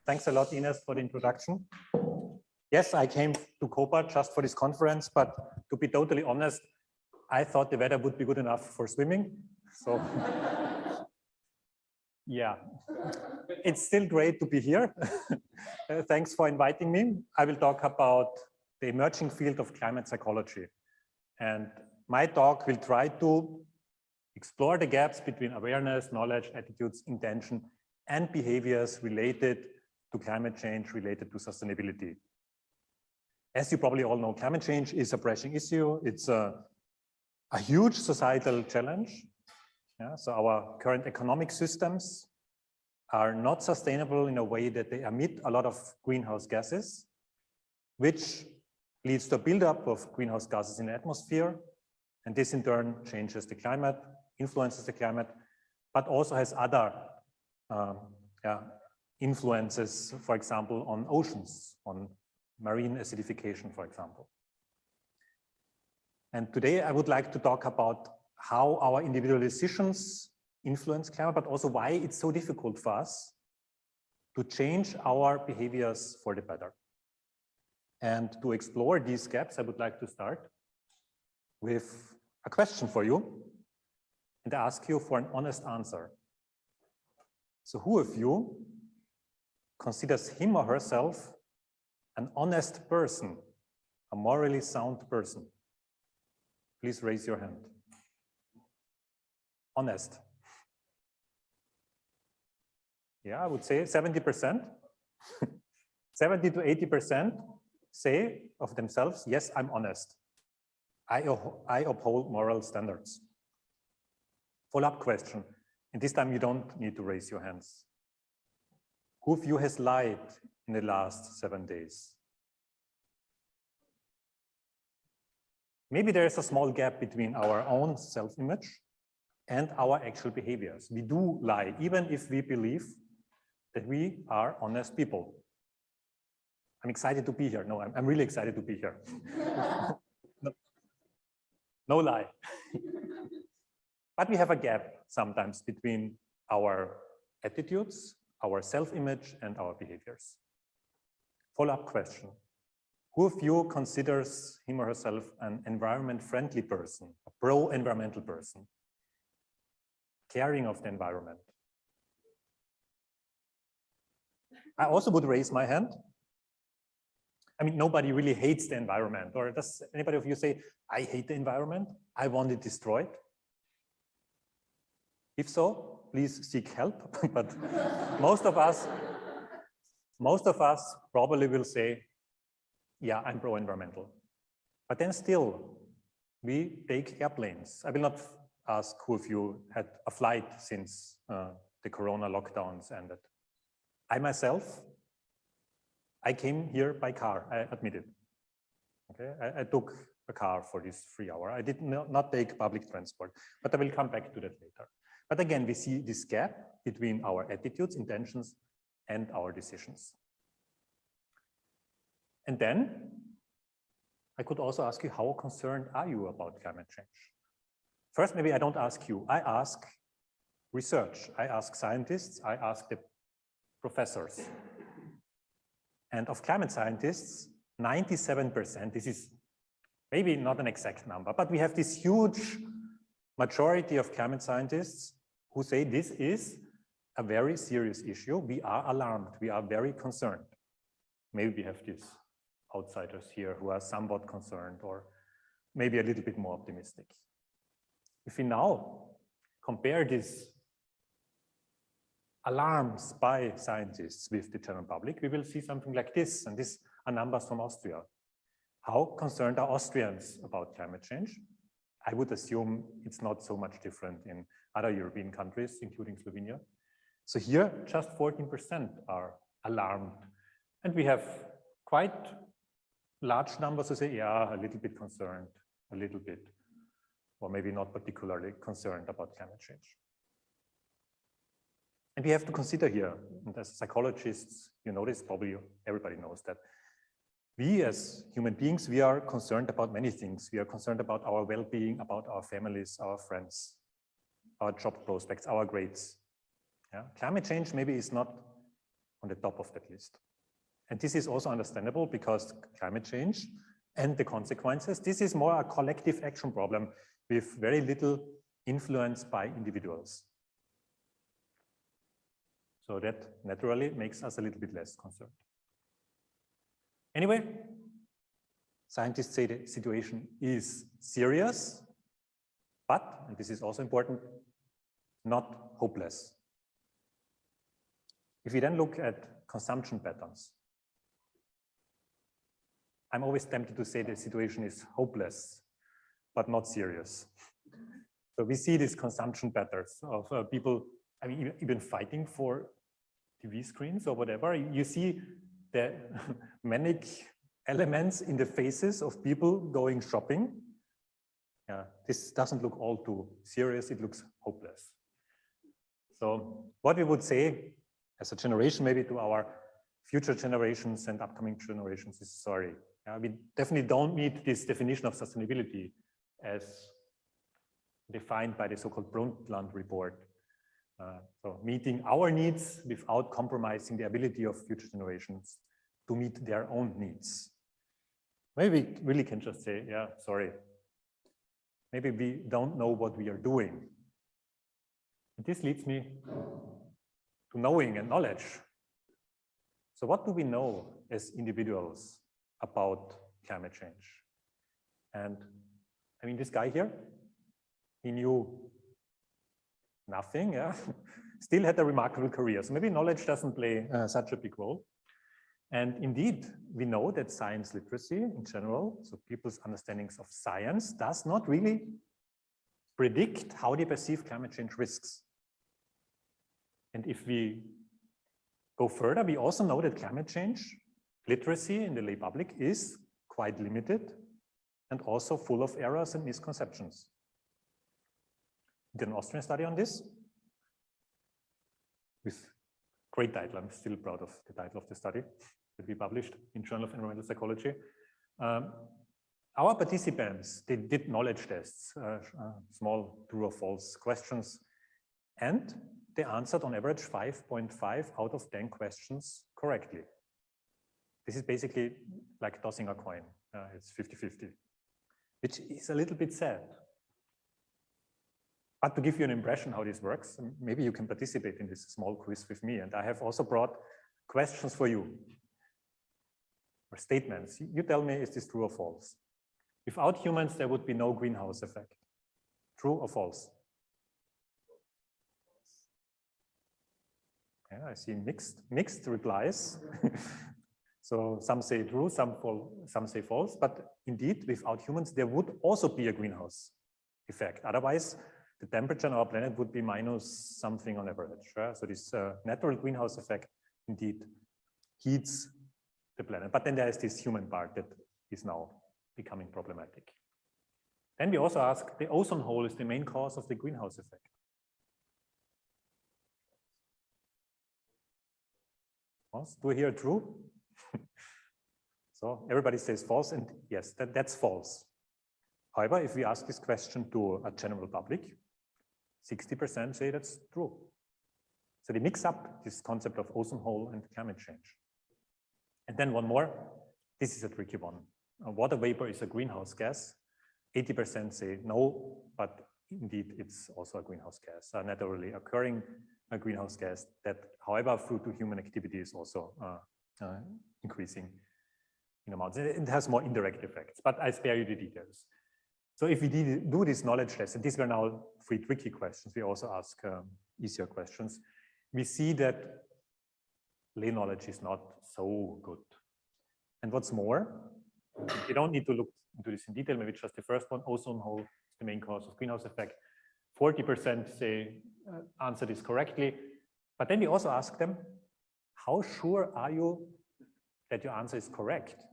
Thanks a lot, Ines, for the introduction. Yes, I came to Koper just for this conference, but to be totally honest, I thought the weather would be good enough for swimming. So yeah, it's still great to be here. Thanks for inviting me. I will talk about the emerging field of climate psychology. And my talk will try to explore the gaps between awareness, knowledge, attitudes, intention, and behaviors related to climate change, related to sustainability. As you probably all know, climate change is a pressing issue. It's a huge societal challenge. Yeah, so our current economic systems are not sustainable in a way that they emit a lot of greenhouse gases, which leads to a buildup of greenhouse gases in the atmosphere. And this in turn changes the climate, influences the climate, but also has other influences, for example, on oceans, on marine acidification, for example. And today I would like to talk about how our individual decisions influence climate, but also why it's so difficult for us to change our behaviors for the better. And to explore these gaps, I would like to start with a question for you and ask you for an honest answer. So who of you considers him or herself an honest person, a morally sound person? Please raise your hand. Honest. Yeah, I would say 70%. 70 to 80% say of themselves, yes, I'm honest. I uphold moral standards. Follow-up question, and this time you don't need to raise your hands. Who of you has lied in the last 7 days? Maybe there is a small gap between our own self-image and our actual behaviors. We do lie, even if we believe that we are honest people. I'm excited to be here. No, I'm really excited to be here. No lie. But we have a gap sometimes between our attitudes, our self-image, and our behaviors. Follow-up question. Who of you considers him or herself an environment-friendly person, a pro-environmental person, caring of the environment? I also would raise my hand. I mean, nobody really hates the environment. Or does anybody of you say, I hate the environment, I want it destroyed? If so, please seek help. But most of us probably will say, yeah, I'm pro-environmental. But then still, we take airplanes. I will not ask who of you had a flight since the Corona lockdowns ended. I myself, I came here by car, I admit it. Okay, I took a car for this 3 hour. I did not take public transport, but I will come back to that later. But again, we see this gap between our attitudes, intentions, and our decisions. And then I could also ask you, how concerned are you about climate change? First, maybe I don't ask you, I ask research, I ask scientists, I ask the professors. And of climate scientists, 97%, this is maybe not an exact number, but we have this huge majority of climate scientists who say this is a very serious issue. We are alarmed, we are very concerned. Maybe we have these outsiders here who are somewhat concerned or maybe a little bit more optimistic. If we now compare these alarms by scientists with the general public, we will see something like this, and these are numbers from Austria. How concerned are Austrians about climate change? I would assume it's not so much different in other European countries, including Slovenia. So here, just 14% are alarmed. And we have quite large numbers who say, yeah, a little bit concerned, a little bit, or maybe not particularly concerned about climate change. And we have to consider here, and as psychologists, you know this, probably everybody knows that, we as human beings, we are concerned about many things. We are concerned about our well-being, about our families, our friends, our job prospects, our grades. Yeah? Climate change maybe is not on the top of that list. And this is also understandable because climate change and the consequences, this is more a collective action problem with very little influence by individuals. So that naturally makes us a little bit less concerned. Anyway, scientists say the situation is serious, but, and this is also important, not hopeless. If we then look at consumption patterns, I'm always tempted to say the situation is hopeless, but not serious. So we see these consumption patterns of people, I mean, even fighting for TV screens or whatever. You see the manic elements in the faces of people going shopping. Yeah, this doesn't look all too serious, it looks hopeless. So what we would say as a generation, maybe to our future generations and upcoming generations is sorry. We definitely don't meet this definition of sustainability as defined by the so-called Brundtland report. So meeting our needs without compromising the ability of future generations to meet their own needs. Maybe we really can just say, yeah, sorry. Maybe we don't know what we are doing. And this leads me to knowing and knowledge. So what do we know as individuals about climate change? And I mean, this guy here, he knew nothing, yeah, still had a remarkable career. So maybe knowledge doesn't play such a big role. And indeed, we know that science literacy in general, so people's understandings of science, does not really predict how they perceive climate change risks. And if we go further, we also know that climate change literacy in the lay public is quite limited and also full of errors and misconceptions. We did an Austrian study on this with great title. I'm still proud of the title of the study that we published in Journal of Environmental Psychology. Our participants, they did knowledge tests, small true or false questions, and they answered on average 5.5 out of 10 questions correctly. This is basically like tossing a coin. It's 50-50, which is a little bit sad. But to give you an impression how this works, maybe you can participate in this small quiz with me. And I have also brought questions for you, or statements. You tell me, is this true or false? Without humans, there would be no greenhouse effect. True or false? Yeah, I see mixed replies. So some say true, some say false, but indeed, without humans, there would also be a greenhouse effect. Otherwise, the temperature on our planet would be minus something on average. Right? So this natural greenhouse effect indeed heats the planet. But then there is this human part that is now becoming problematic. Then we also ask, the ozone hole is the main cause of the greenhouse effect. False? Do we hear true? So everybody says false, and yes, that's false. However, if we ask this question to a general public, 60% say that's true. So they mix up this concept of ozone hole and climate change. And then one more, this is a tricky one. Water vapor is a greenhouse gas. 80% say no, but indeed it's also a greenhouse gas, a naturally occurring greenhouse gas that, however, through to human activity is also increasing in amounts. It has more indirect effects, but I spare you the details. So if we do this knowledge test, and these were now 3 tricky questions, we also ask easier questions, we see that lay knowledge is not so good. And what's more, you don't need to look into this in detail, maybe just the first one, ozone hole is the main cause of greenhouse effect. 40% say answer this correctly, but then we also ask them, how sure are you that your answer is correct?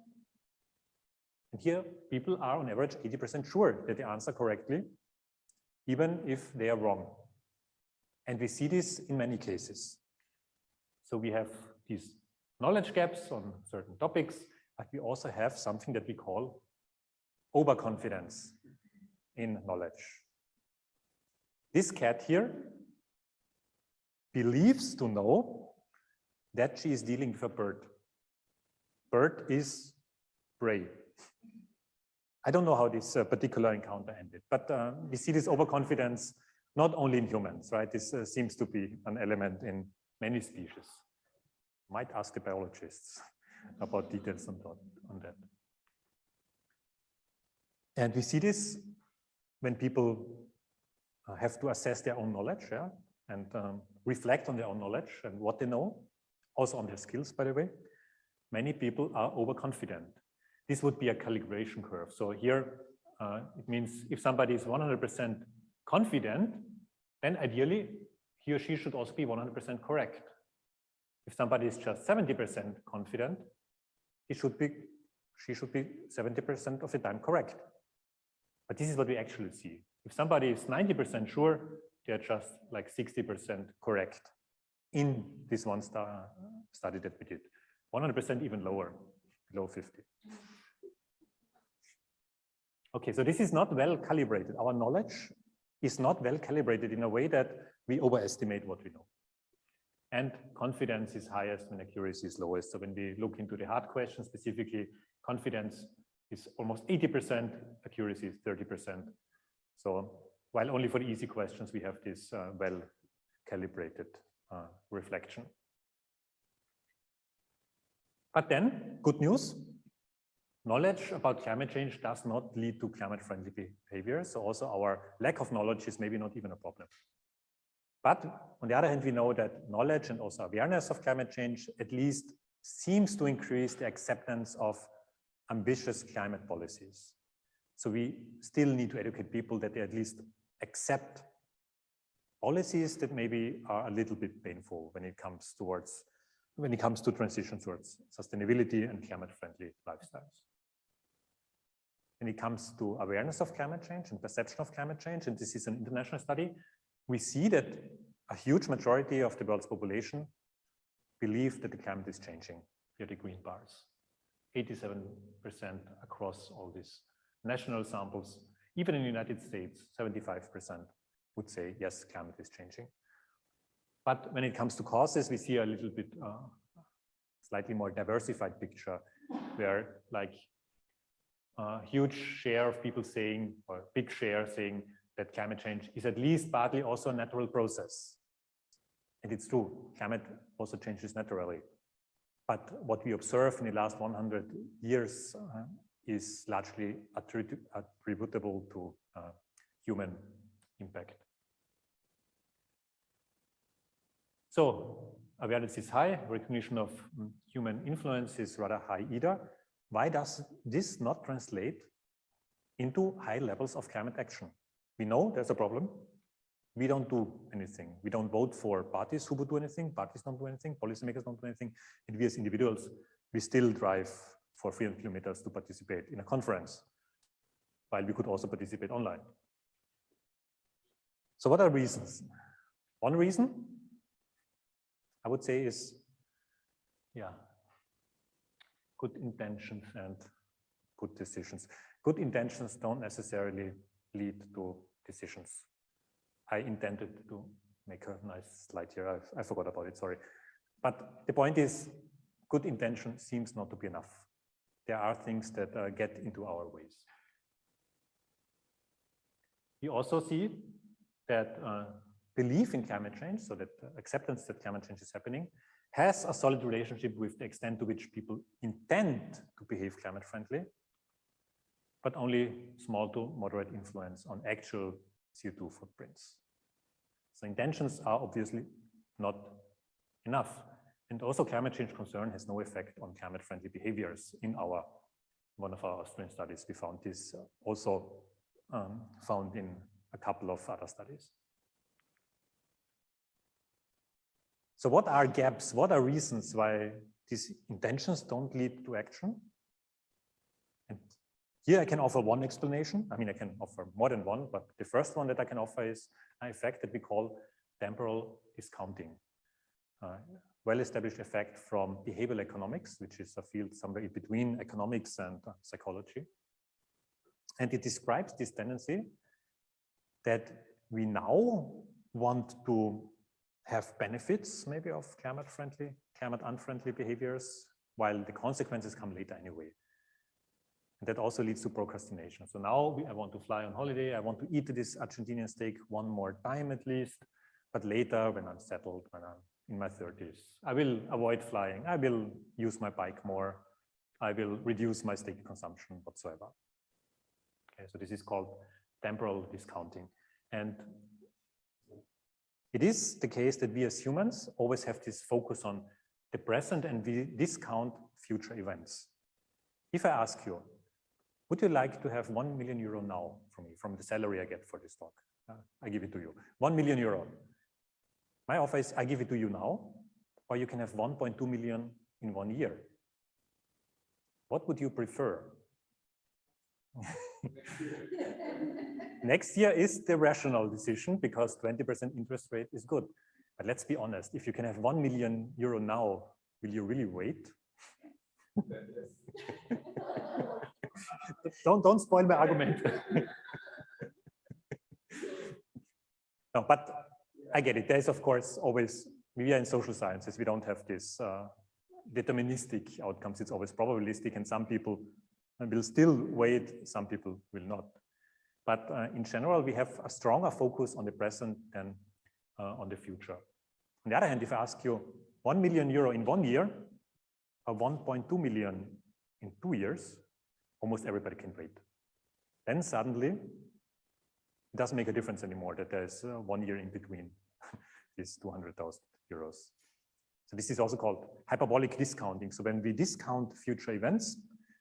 And here, people are on average 80% sure that they answer correctly, even if they are wrong. And we see this in many cases. So we have these knowledge gaps on certain topics, but we also have something that we call overconfidence in knowledge. This cat here believes to know that she is dealing with a bird. Bird is prey. I don't know how this particular encounter ended, but we see this overconfidence not only in humans, right? This seems to be an element in many species. Might ask the biologists about details on that. And we see this when people have to assess their own knowledge, yeah, and reflect on their own knowledge and what they know, also on their skills, by the way. Many people are overconfident. This would be a calibration curve. So here, it means if somebody is 100% confident, then ideally, he or she should also be 100% correct. If somebody is just 70% confident, she should be 70% of the time correct. But this is what we actually see. If somebody is 90% sure, they're just like 60% correct in this one study that we did. 100% even lower, below 50. Okay, so this is not well calibrated. Our knowledge is not well calibrated in a way that we overestimate what we know. And confidence is highest when accuracy is lowest. So when we look into the hard questions specifically, confidence is almost 80%, accuracy is 30%. So while only for the easy questions, we have this well calibrated reflection. But then, good news, knowledge about climate change does not lead to climate-friendly behavior. So also our lack of knowledge is maybe not even a problem. But on the other hand, we know that knowledge and also awareness of climate change at least seems to increase the acceptance of ambitious climate policies. So we still need to educate people that they at least accept policies that maybe are a little bit painful when it comes to transition towards sustainability and climate-friendly lifestyles. When it comes to awareness of climate change and perception of climate change, and this is an international study, we see that a huge majority of the world's population believe that the climate is changing. Here are the green bars. 87% across all these national samples. Even in the United States, 75% would say, yes, climate is changing. But when it comes to causes, we see a little bit slightly more diversified picture where like a huge share of people saying, or big share saying that climate change is at least partly also a natural process. And it's true, climate also changes naturally. But what we observe in the last 100 years is largely attributable to human impact. So awareness is high, recognition of human influence is rather high either. Why does this not translate into high levels of climate action? We know there's a problem. We don't do anything. We don't vote for parties who would do anything. Parties don't do anything. Policymakers don't do anything. And we as individuals, we still drive for 300 kilometers to participate in a conference, while we could also participate online. So what are reasons? One reason I would say is, good intentions and good decisions. Good intentions don't necessarily lead to decisions. I intended to make a nice slide here. I forgot about it, sorry. But the point is, good intention seems not to be enough. There are things that get into our ways. We also see that belief in climate change, so that acceptance that climate change is happening, has a solid relationship with the extent to which people intend to behave climate friendly, but only small to moderate influence on actual CO2 footprints. So intentions are obviously not enough. And also climate change concern has no effect on climate friendly behaviors. In one of our Austrian studies, we found this also found in a couple of other studies. So what are gaps? What are reasons why these intentions don't lead to action? And here I can offer one explanation. I mean, I can offer more than one, but the first one that I can offer is an effect that we call temporal discounting. Well-established effect from behavioral economics, which is a field somewhere in between economics and psychology. And it describes this tendency that we now want to have benefits maybe of climate-friendly climate unfriendly behaviors, while the consequences come later anyway. And that also leads to procrastination. So now I want to fly on holiday. I want to eat this Argentinian steak one more time at least. But later, when I'm settled, when I'm in my 30s, I will avoid flying. I will use my bike more. I will reduce my steak consumption whatsoever. Okay, so this is called temporal discounting. And it is the case that we as humans always have this focus on the present and we discount future events. If I ask you, would you like to have 1 million euro now from me, from the salary I get for this talk? I give it to you. 1 million euro. My offer is I give it to you now, or you can have 1.2 million in 1 year. What would you prefer? Next year is the rational decision because 20% interest rate is good. But let's be honest, if you can have 1 million euro now, will you really wait? Don't spoil my argument. No, but I get it. There's, of course, always, we are in social sciences. We don't have this deterministic outcomes. It's always probabilistic, and some people will still wait, some people will not. But in general, we have a stronger focus on the present than on the future. On the other hand, if I ask you 1 million euro in 1 year, or 1.2 million in 2 years, almost everybody can wait. Then suddenly, it doesn't make a difference anymore that there's 1 year in between these 200,000 euros. So this is also called hyperbolic discounting. So when we discount future events,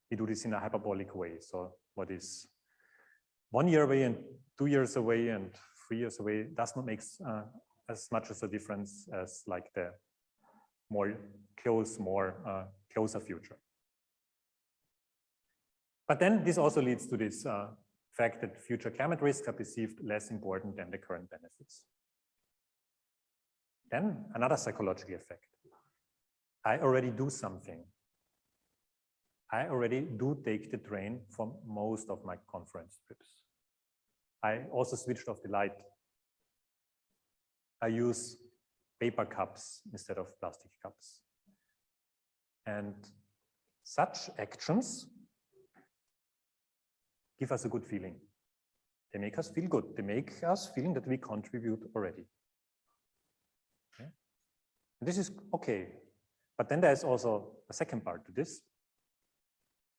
we do this in a hyperbolic way. So what is 1 year away and 2 years away and 3 years away does not make as much as a difference as like the more closer future. But then this also leads to this fact that future climate risks are perceived less important than the current benefits. Then another psychological effect. I already do something. I already do take the train for most of my conference trips. I also switched off the light. I use paper cups instead of plastic cups. And such actions give us a good feeling. They make us feel good. They make us feeling that we contribute already. Okay? And this is okay. But then there's also a second part to this.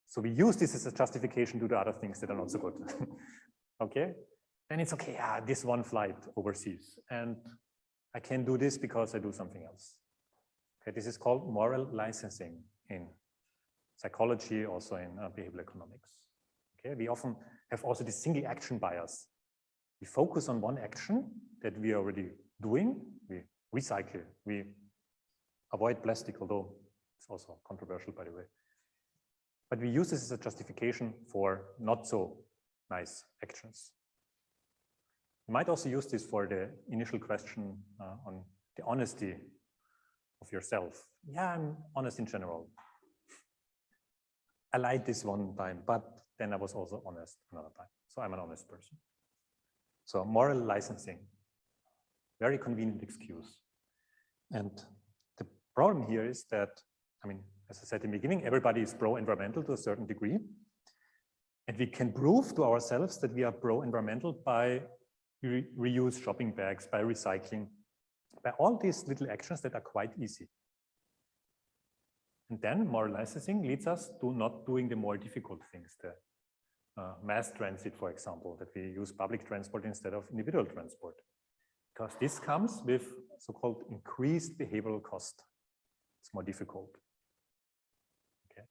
So we use this as a justification to do other things that are not so good. Okay? Then it's okay, yeah, this one flight overseas. And I can do this because I do something else. Okay, this is called moral licensing in psychology, also in behavioral economics. Okay, we often have also this single action bias. We focus on one action that we are already doing. We recycle, we avoid plastic, although it's also controversial, by the way. But we use this as a justification for not so nice actions. You might also use this for the initial question on the honesty of yourself. Yeah, I'm honest in general. I lied this one time, but then I was also honest another time. So I'm an honest person. So moral licensing, very convenient excuse. And the problem here is that, I mean, as I said in the beginning, everybody is pro-environmental to a certain degree. And we can prove to ourselves that we are pro-environmental by reuse shopping bags, by recycling, by all these little actions that are quite easy. And then moral licensing leads us to not doing the more difficult things, the mass transit, for example, that we use public transport instead of individual transport. Because this comes with so-called increased behavioral cost. It's more difficult. Okay.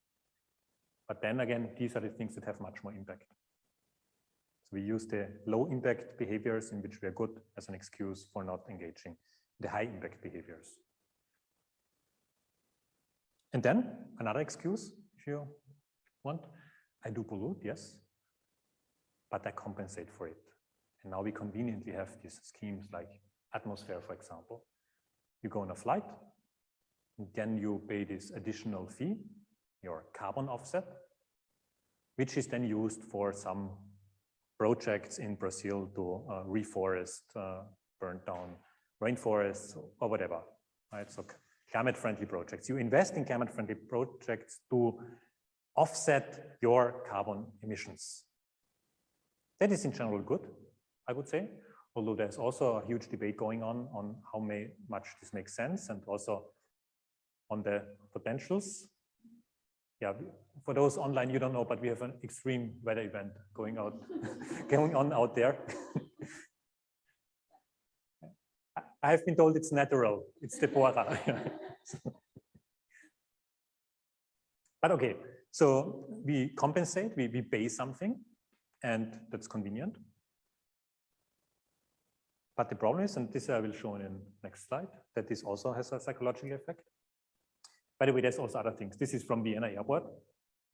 But then again, these are the things that have much more impact. So we use the low impact behaviors in which we are good as an excuse for not engaging the high impact behaviors. And then another excuse, if you want, I do pollute, yes, but I compensate for it. And now we conveniently have these schemes like atmosphere, for example. You go on a flight, and then you pay this additional fee, your carbon offset, which is then used for some projects in Brazil to reforest, burn down rainforests or whatever. Right? So climate-friendly projects. You invest in climate-friendly projects to offset your carbon emissions. That is in general good, I would say, although there's also a huge debate going on how much this makes sense and also on the potentials. Yeah, for those online, you don't know, but we have an extreme weather event going on out there. I have been told it's natural, it's Temporal. But okay, so we compensate, we pay something, and that's convenient. But the problem is, and this I will show in the next slide, that this also has a psychological effect. By the way, there's also other things. This is from Vienna airport.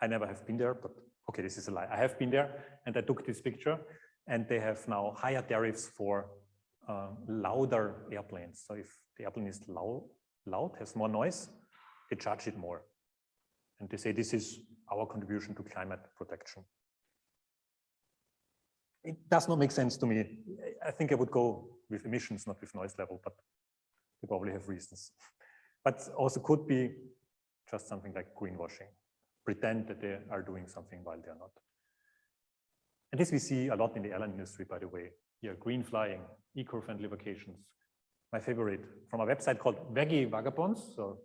I never have been there, but okay, this is a lie. I have been there and I took this picture, and they have now higher tariffs for louder airplanes. So if the airplane is loud, has more noise, they charge it more. And they say this is our contribution to climate protection. It does not make sense to me. I think I would go with emissions, not with noise level, but they probably have reasons. But also could be just something like greenwashing, pretend that they are doing something while they are not. And this we see a lot in the airline industry, by the way. Here, green flying, eco-friendly vacations. My favorite, from a website called Veggie Vagabonds, so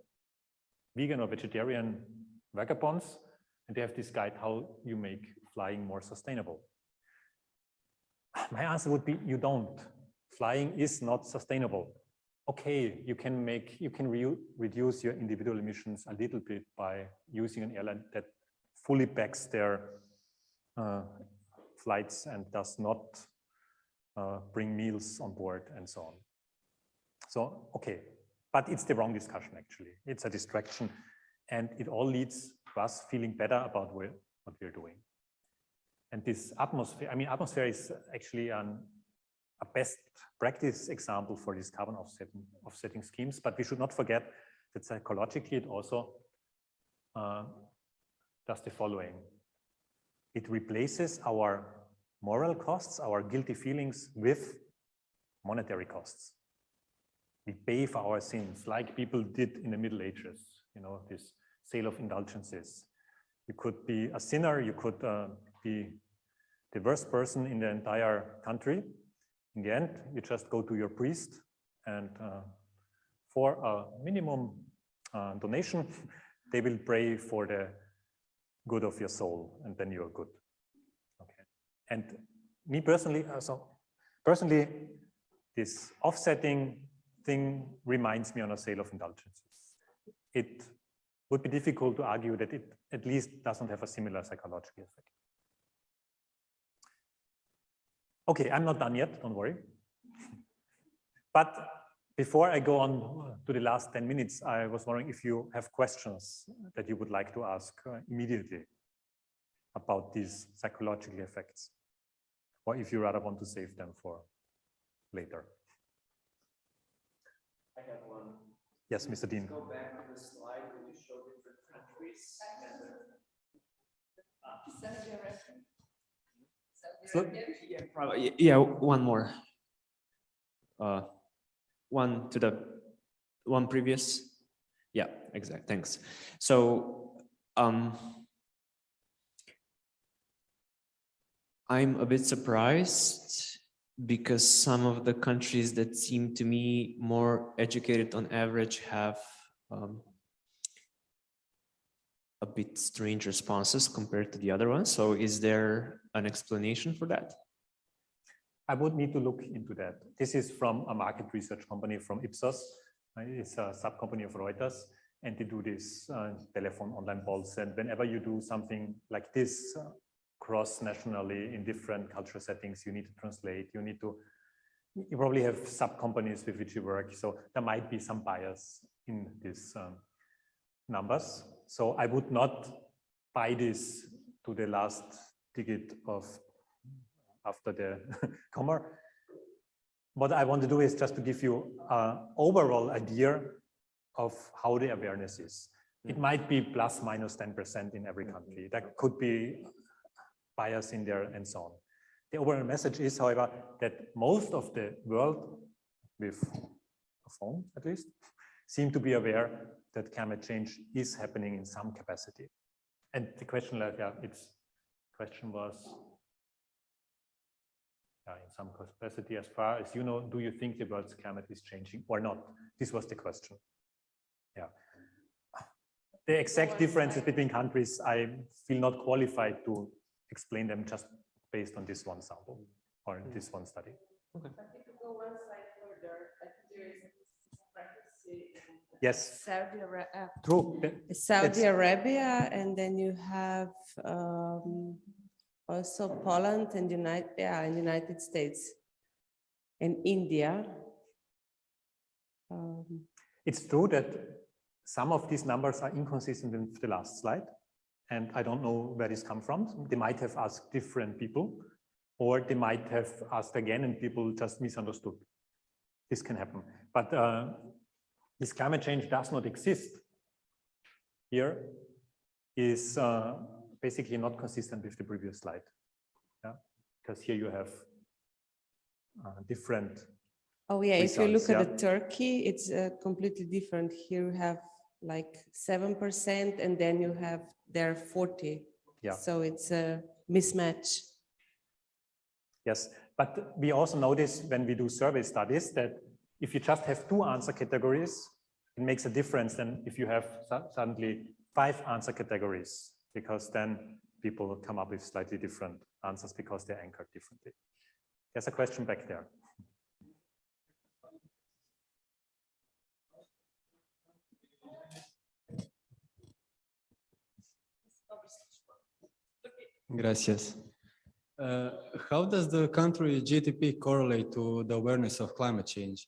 vegan or vegetarian vagabonds, and they have this guide how you make flying more sustainable. My answer would be, you don't. Flying is not sustainable. Okay, you can reduce your individual emissions a little bit by using an airline that fully backs their flights and does not bring meals on board and so on. So, okay, but it's the wrong discussion actually. It's a distraction, and it all leads to us feeling better about what we're doing. And this atmosphere, I mean, atmosphere is actually a best practice example for these carbon offsetting schemes, but we should not forget that psychologically it also does the following. It replaces our moral costs, our guilty feelings, with monetary costs. We pay for our sins like people did in the Middle Ages, you know, this sale of indulgences. You could be a sinner, you could be the worst person in the entire country. In the end, you just go to your priest, and for a minimum donation, they will pray for the good of your soul, and then you're good. Okay. And me personally, this offsetting thing reminds me on a sale of indulgences. It would be difficult to argue that it at least doesn't have a similar psychological effect. Okay, I'm not done yet, don't worry. But before I go on to the last 10 minutes, I was wondering if you have questions that you would like to ask immediately about these psychological effects, or if you rather want to save them for later. I have one. Yes, Mr. Dean. Go back to the slide where you show different countries. Yeah, probably. Yeah, one more. One previous. Yeah, exact. Thanks. So, I'm a bit surprised because some of the countries that seem to me more educated on average have a bit strange responses compared to the other ones. So is there an explanation for that? I would need to look into that. This is from a market research company from Ipsos. It's a sub-company of Reuters, and they do this telephone online polls. And whenever you do something like this cross-nationally in different cultural settings, you need to translate, you probably have sub-companies with which you work. So there might be some bias in these numbers. So I would not buy this to the last digit of after the comma. What I want to do is just to give you an overall idea of how the awareness is. It might be plus minus 10% in every country. There could be bias in there and so on. The overall message is, however, that most of the world, with a phone at least, seem to be aware that climate change is happening in some capacity. And the question, question was, in some capacity, as far as you know, do you think the world's climate is changing or not? This was the question. Yeah. The exact differences between countries, I feel not qualified to explain them just based on this one sample or this one study. Okay. But if you go one slide further, I think there is a practice in yes. Saudi Arabia. True. Saudi Arabia, and then you have also Poland and United States and India. It's true that some of these numbers are inconsistent with the last slide, and I don't know where this comes from. They might have asked different people, or they might have asked again and people just misunderstood. This can happen. But this climate change does not exist here is basically not consistent with the previous slide. Yeah, because here you have different. Oh yeah, results, if you look at Turkey, it's completely different. Here you have like 7%, and then you have there 40. Yeah. So it's a mismatch. Yes, but we also notice when we do survey studies that if you just have 2 answer categories, it makes a difference than if you have suddenly 5 answer categories, because then people come up with slightly different answers because they're anchored differently. There's a question back there. Gracias. How does the country GDP correlate to the awareness of climate change?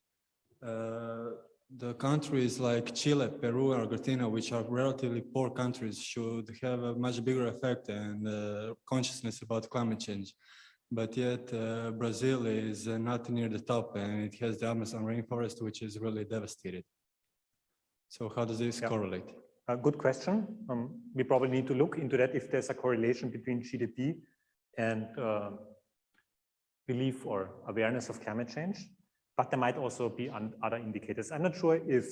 The countries like Chile, Peru, and Argentina, which are relatively poor countries, should have a much bigger effect and consciousness about climate change. But yet Brazil is not near the top, and it has the Amazon rainforest, which is really devastated. So how does this correlate? Good question. We probably need to look into that if there's a correlation between GDP and belief or awareness of climate change. But there might also be other indicators. I'm not sure if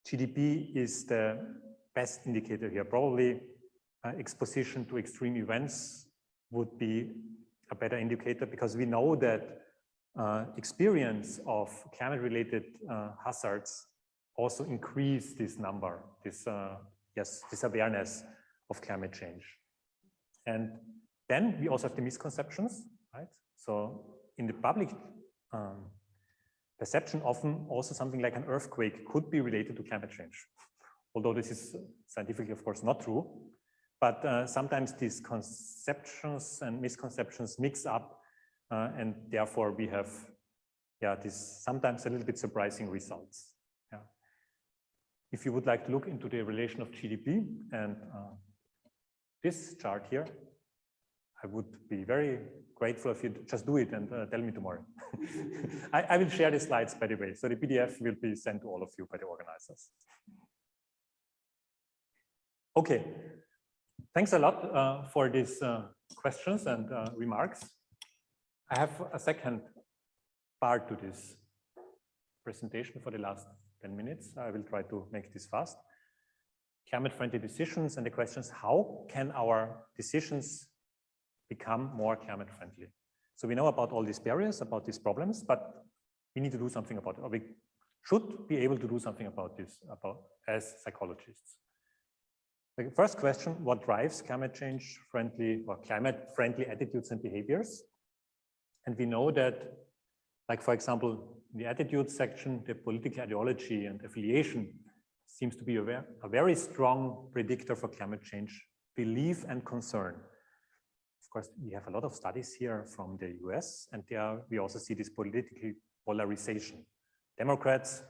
GDP is the best indicator here. Probably exposition to extreme events would be a better indicator, because we know that experience of climate-related hazards also increase this number, this awareness of climate change. And then we also have the misconceptions, right? So in the public perception, often also something like an earthquake could be related to climate change. Although this is scientifically, of course, not true. But sometimes these conceptions and misconceptions mix up, and therefore we have these sometimes a little bit surprising results. Yeah. If you would like to look into the relation of GDP and this chart here, I would be very grateful if you just do it and tell me tomorrow. I will share the slides, by the way, so the PDF will be sent to all of you by the organizers. Okay, thanks a lot for these questions and remarks. I have a second part to this presentation for the last 10 minutes. I will try to make this fast. Climate-friendly decisions and the questions, how can our decisions become more climate-friendly? So we know about all these barriers, about these problems, but we need to do something about it, or we should be able to do something about this as psychologists. The first question, what drives climate change friendly or climate-friendly attitudes and behaviors? And we know that, like, for example, in the attitudes section, the political ideology and affiliation seems to be a very strong predictor for climate change, belief and concern. Of course, we have a lot of studies here from the US, and there we also see this political polarization. Democrats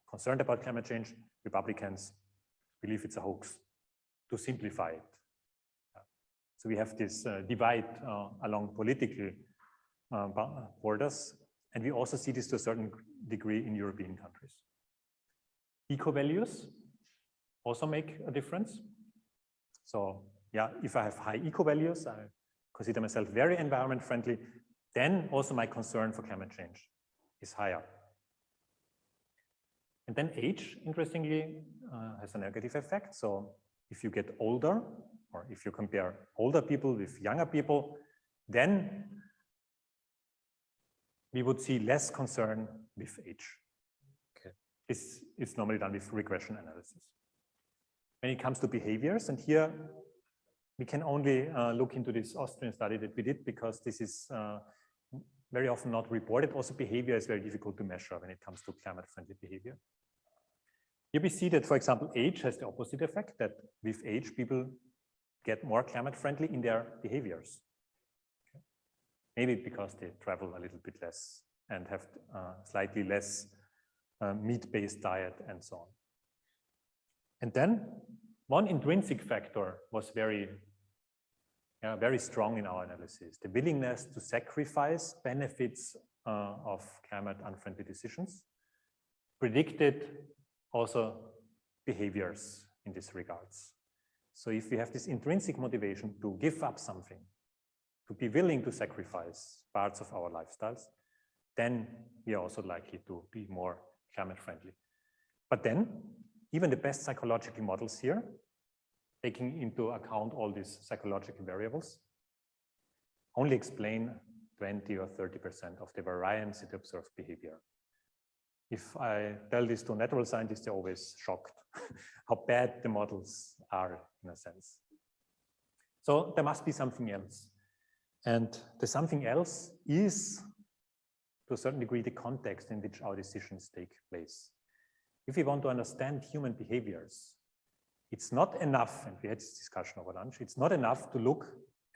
concerned about climate change, Republicans believe it's a hoax, to simplify it. So we have this divide along political borders, and we also see this to a certain degree in European countries. Eco-values also make a difference. So yeah, if I have high eco-values, I consider myself very environment friendly, then also my concern for climate change is higher. And then age, interestingly, has a negative effect. So if you get older, or if you compare older people with younger people, then we would see less concern with age. Okay. This is normally done with regression analysis. When it comes to behaviors, and here we can only look into this Austrian study that we did, because this is very often not reported. Also, behavior is very difficult to measure when it comes to climate-friendly behavior. Here we see that, for example, age has the opposite effect, that with age, people get more climate-friendly in their behaviors. Okay. Maybe because they travel a little bit less and have slightly less meat-based diet and so on. And then one intrinsic factor was very strong in our analysis: the willingness to sacrifice benefits of climate unfriendly decisions predicted also behaviors in this regards. So if we have this intrinsic motivation to give up something, to be willing to sacrifice parts of our lifestyles, then we are also likely to be more climate friendly. But then even the best psychological models here, taking into account all these psychological variables, only explain 20 or 30% of the variance in the observed behavior. If I tell this to natural scientists, they're always shocked how bad the models are, in a sense. So there must be something else. And the something else is, to a certain degree, the context in which our decisions take place. If we want to understand human behaviors, it's not enough, and we had this discussion over lunch, it's not enough to look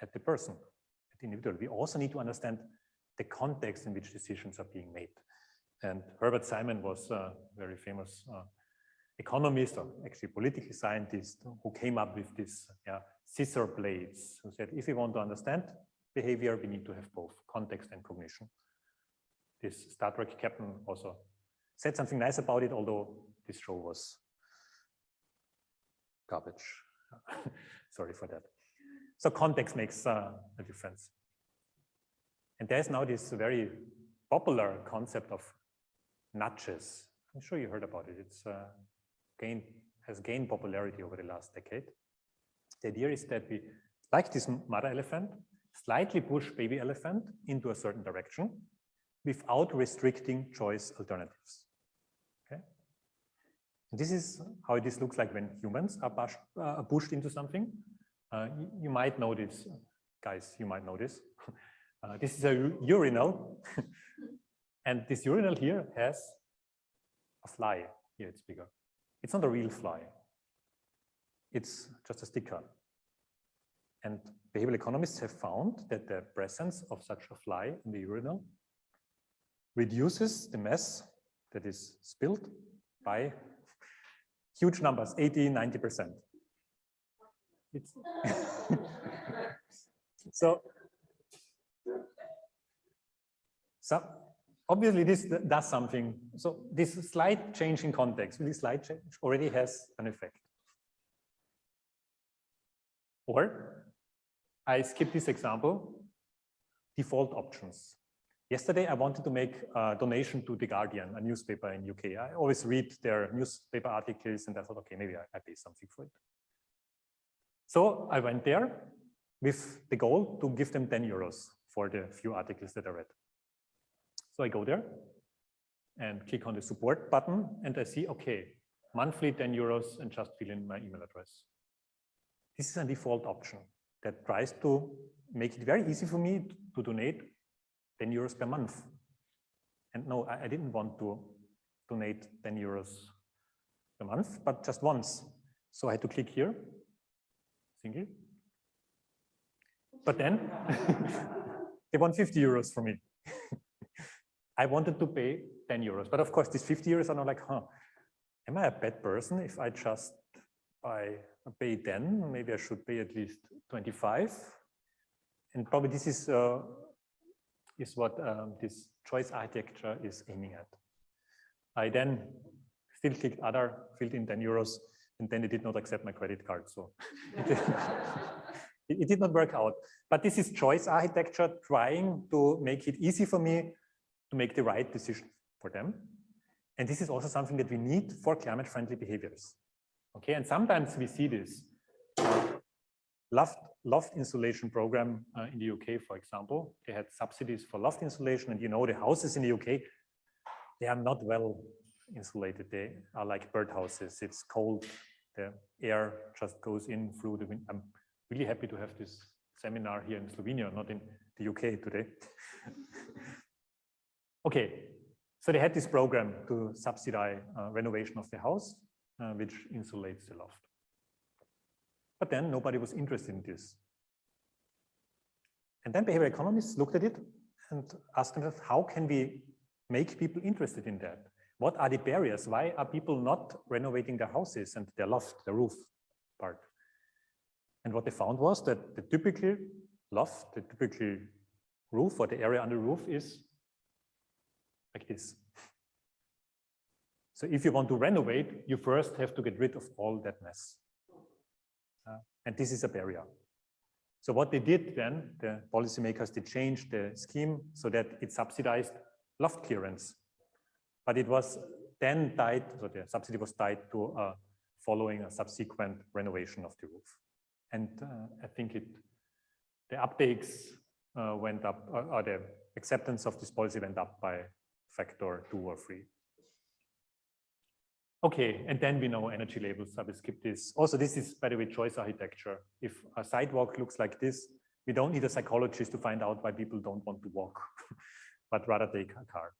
at the person, at the individual. We also need to understand the context in which decisions are being made. And Herbert Simon was a very famous economist, or actually political scientist, who came up with this scissor blades, who said, if we want to understand behavior, we need to have both context and cognition. This Star Trek captain also said something nice about it, although this show was garbage. Sorry for that. So context makes a difference. And there's now this very popular concept of nudges. I'm sure you heard about it. It's has gained popularity over the last decade. The idea is that we, like this mother elephant, slightly push baby elephant into a certain direction without restricting choice alternatives. Okay? And this is how this looks like when humans are pushed into something. You might know this, guys, you might know this. This is a urinal. And this urinal here has a fly. Here it's bigger. It's not a real fly. It's just a sticker. And behavioral economists have found that the presence of such a fly in the urinal reduces the mess that is spilled by huge numbers, 80, 90%. It's so obviously this does something. So this slight change in context, this slight change already has an effect. Or I skip this example, default options. Yesterday, I wanted to make a donation to The Guardian, a newspaper in UK. I always read their newspaper articles, and I thought, okay, maybe I pay something for it. So I went there with the goal to give them 10 euros for the few articles that I read. So I go there and click on the support button, and I see, okay, monthly 10 euros and just fill in my email address. This is a default option that tries to make it very easy for me to donate 10 euros per month. And no, I didn't want to donate 10 euros per month, but just once. So I had to click here, single. But then they want 50 euros from me. I wanted to pay 10 euros, but of course these 50 euros are not like, am I a bad person if I just pay 10? Maybe I should pay at least 25. And probably this is what this choice architecture is aiming at. I then still clicked other, filled in 10 euros, and then they did not accept my credit card. So it did not work out. But this is choice architecture trying to make it easy for me to make the right decision for them. And this is also something that we need for climate-friendly behaviors. Okay, and sometimes we see this. Loft insulation program in the UK, for example, they had subsidies for loft insulation, and you know the houses in the UK, they are not well insulated. They are like birdhouses. It's cold. The air just goes in through the wind. I'm really happy to have this seminar here in Slovenia, not in the UK today. Okay, so they had this program to subsidize renovation of the house, which insulates the loft. But then nobody was interested in this. And then behavioral economists looked at it and asked themselves, how can we make people interested in that? What are the barriers? Why are people not renovating their houses and their loft, the roof part? And what they found was that the typical loft, the typical roof or the area under the roof is like this. So if you want to renovate, you first have to get rid of all that mess. And this is a barrier. So what they did then, the policymakers, they changed the scheme so that it subsidized loft clearance. But it was then tied, so the subsidy was tied to following a subsequent renovation of the roof. And I think the uptakes went up, or the acceptance of this policy went up by factor 2 or 3. Okay, and then we know energy labels. I will skip this. Also, this is, by the way, choice architecture. If a sidewalk looks like this, we don't need a psychologist to find out why people don't want to walk, but rather take a car.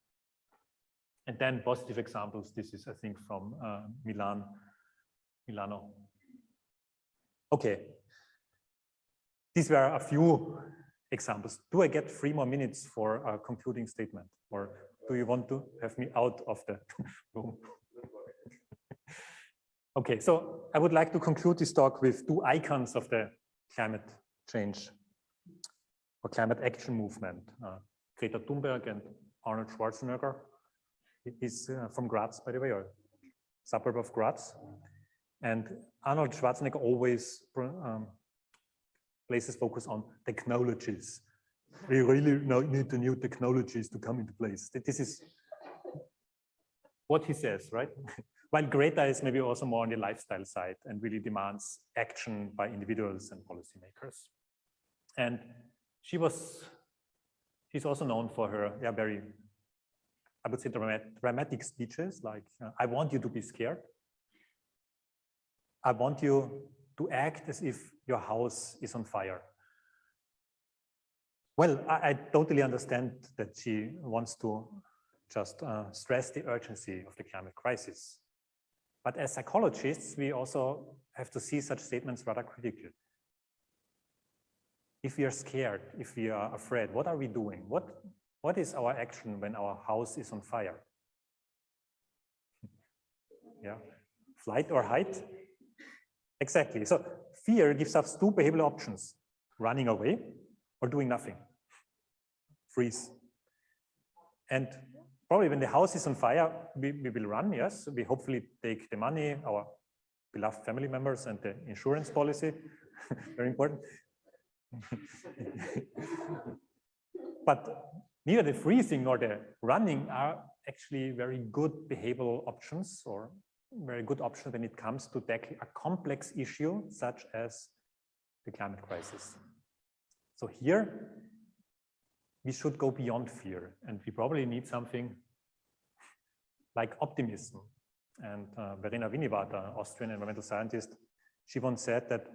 And then positive examples. This is, I think, from Milano. Okay, these were a few examples. Do I get 3 more minutes for a concluding statement, or do you want to have me out of the room? Okay, so I would like to conclude this talk with 2 icons of the climate change or climate action movement, Greta Thunberg and Arnold Schwarzenegger. He's from Graz, by the way, or suburb of Graz. And Arnold Schwarzenegger always places focus on technologies. We really need the new technologies to come into place. This is what he says, right? While Greta is maybe also more on the lifestyle side and really demands action by individuals and policymakers. And she's also known for her very, I would say, dramatic speeches like, I want you to be scared. I want you to act as if your house is on fire. Well, I totally understand that she wants to just stress the urgency of the climate crisis. But as psychologists, we also have to see such statements rather critically. If we are scared, if we are afraid, what are we doing? What is our action when our house is on fire? Yeah, flight or hide? Exactly. So fear gives us 2 behavioral options: running away or doing nothing. Freeze. And probably when the house is on fire, we will run, yes. We hopefully take the money, our beloved family members, and the insurance policy, very important. But neither the freezing nor the running are actually very good behavioral options or very good options when it comes to tackling a complex issue such as the climate crisis. So here, we should go beyond fear, and we probably need something like optimism. And Verena Winiwat, an Austrian environmental scientist, she once said that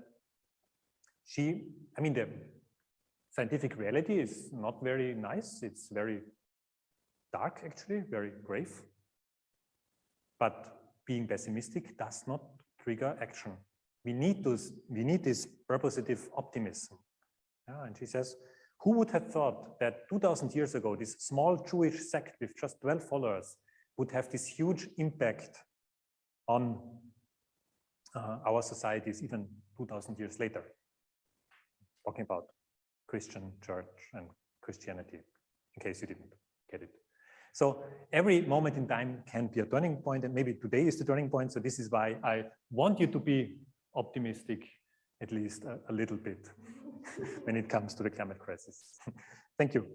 the scientific reality is not very nice. It's very dark, actually, very grave. But being pessimistic does not trigger action. We need this purposive optimism. Yeah, and she says, who would have thought that 2000 years ago, this small Jewish sect with just 12 followers would have this huge impact on our societies even 2000 years later? Talking about Christian church and Christianity, in case you didn't get it. So every moment in time can be a turning point, and maybe today is the turning point. So this is why I want you to be optimistic, at least a little bit, when it comes to the climate crisis. Thank you.